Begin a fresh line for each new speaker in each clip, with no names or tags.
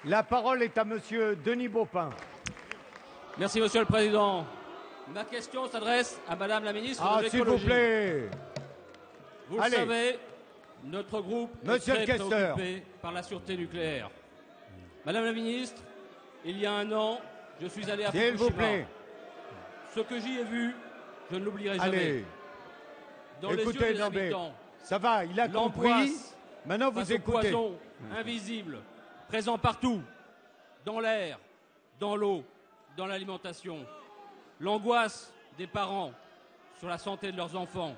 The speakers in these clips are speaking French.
La parole est à Monsieur Denis Baupin.
Merci, Monsieur le Président. Ma question s'adresse à Madame la Ministre de l'Écologie.
S'il vous plaît.
Vous le savez, notre groupe est très préoccupé par la sûreté nucléaire. Madame la Ministre, il y a un an, je suis allé à Fukushima.
S'il vous plaît.
Ce que j'y ai vu, je ne l'oublierai jamais. Dans les yeux des habitants,
ça va, il a compris. Maintenant, vous écoutez.
Poison invisible, présent partout, dans l'air, dans l'eau, dans l'alimentation. L'angoisse des parents sur la santé de leurs enfants,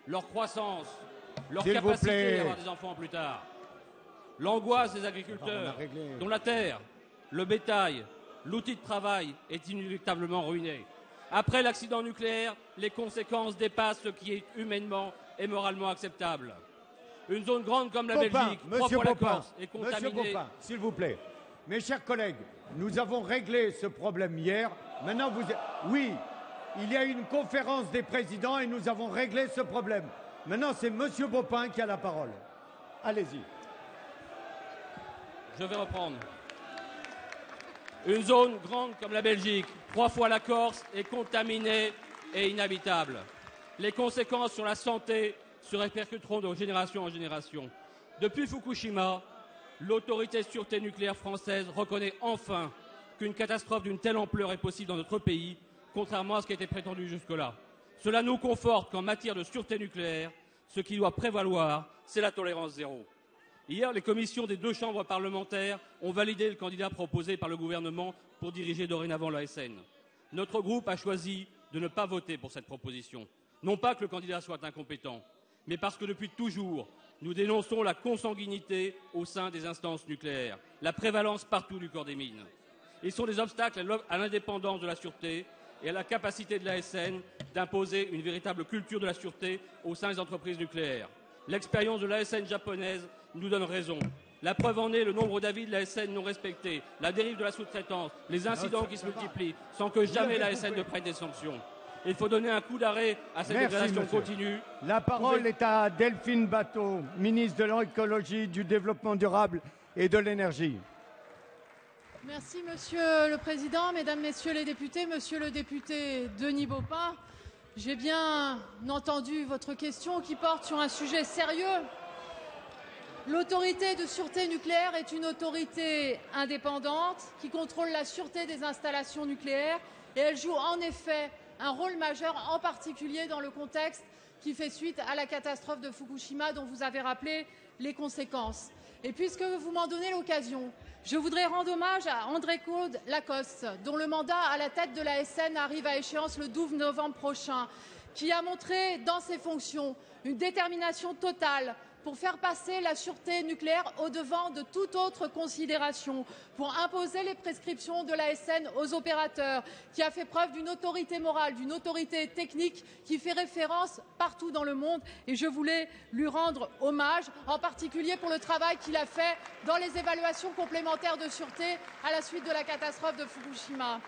leur croissance, leur capacité d'avoir des enfants plus tard. L'angoisse des agriculteurs, dont la terre, le bétail, l'outil de travail est inéluctablement ruiné. Après l'accident nucléaire, les conséquences dépassent ce qui est humainement et moralement acceptable. Une zone grande comme la Belgique, propre à la Corse, est contaminée.
Monsieur Baupin, s'il vous plaît. Mes chers collègues, nous avons réglé ce problème hier. Maintenant, oui, il y a eu une conférence des présidents et nous avons réglé ce problème. Maintenant, c'est Monsieur Baupin qui a la parole. Allez-y.
Je vais reprendre. Une zone grande comme la Belgique, 3 fois la Corse, est contaminée et inhabitable. Les conséquences sur la santé se répercuteront de génération en génération. Depuis Fukushima, l'autorité de sûreté nucléaire française reconnaît enfin qu'une catastrophe d'une telle ampleur est possible dans notre pays, contrairement à ce qui était prétendu jusque-là. Cela nous conforte qu'en matière de sûreté nucléaire, ce qui doit prévaloir, c'est la tolérance zéro. Hier, les commissions des 2 chambres parlementaires ont validé le candidat proposé par le gouvernement pour diriger dorénavant l'ASN. Notre groupe a choisi de ne pas voter pour cette proposition. Non pas que le candidat soit incompétent, mais parce que depuis toujours, nous dénonçons la consanguinité au sein des instances nucléaires, la prévalence partout du corps des mines. Ils sont des obstacles à l'indépendance de la sûreté et à la capacité de l'ASN d'imposer une véritable culture de la sûreté au sein des entreprises nucléaires. L'expérience de l'ASN japonaise nous donne raison. La preuve en est le nombre d'avis de l'ASN non respectés, la dérive de la sous-traitance, les incidents qui se multiplient, sans que jamais l'ASN ne prenne des sanctions. Il faut donner un coup d'arrêt à cette dégradation continue.
La parole est à Delphine Batho, ministre de l'Écologie, du Développement durable et de l'Énergie.
Merci, Monsieur le Président, Mesdames, Messieurs les députés. Monsieur le député Denis Baupin, j'ai bien entendu votre question qui porte sur un sujet sérieux. L'autorité de sûreté nucléaire est une autorité indépendante qui contrôle la sûreté des installations nucléaires et elle joue en effet un rôle majeur, en particulier dans le contexte qui fait suite à la catastrophe de Fukushima dont vous avez rappelé les conséquences. Et puisque vous m'en donnez l'occasion, je voudrais rendre hommage à André-Claude Lacoste, dont le mandat à la tête de l'ASN arrive à échéance le 12 novembre prochain, qui a montré dans ses fonctions une détermination totale pour faire passer la sûreté nucléaire au-devant de toute autre considération, pour imposer les prescriptions de l'ASN aux opérateurs, qui a fait preuve d'une autorité morale, d'une autorité technique qui fait référence partout dans le monde. Et je voulais lui rendre hommage, en particulier pour le travail qu'il a fait dans les évaluations complémentaires de sûreté à la suite de la catastrophe de Fukushima.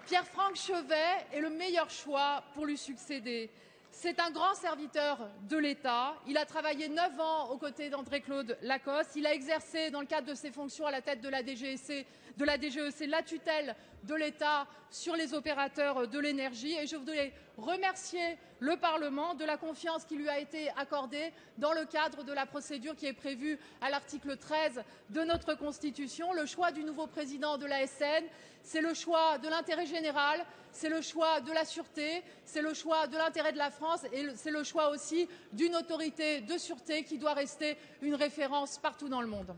Pierre-Franck Chevet est le meilleur choix pour lui succéder. C'est un grand serviteur de l'État. Il a travaillé 9 ans aux côtés d'André-Claude Lacoste. Il a exercé, dans le cadre de ses fonctions à la tête de la DGEC, la tutelle de l'État sur les opérateurs de l'énergie. Et je voudrais remercier le Parlement de la confiance qui lui a été accordée dans le cadre de la procédure qui est prévue à l'article 13 de notre Constitution. Le choix du nouveau président de l'ASN, c'est le choix de l'intérêt général, c'est le choix de la sûreté, c'est le choix de l'intérêt de la France et c'est le choix aussi d'une autorité de sûreté qui doit rester une référence partout dans le monde.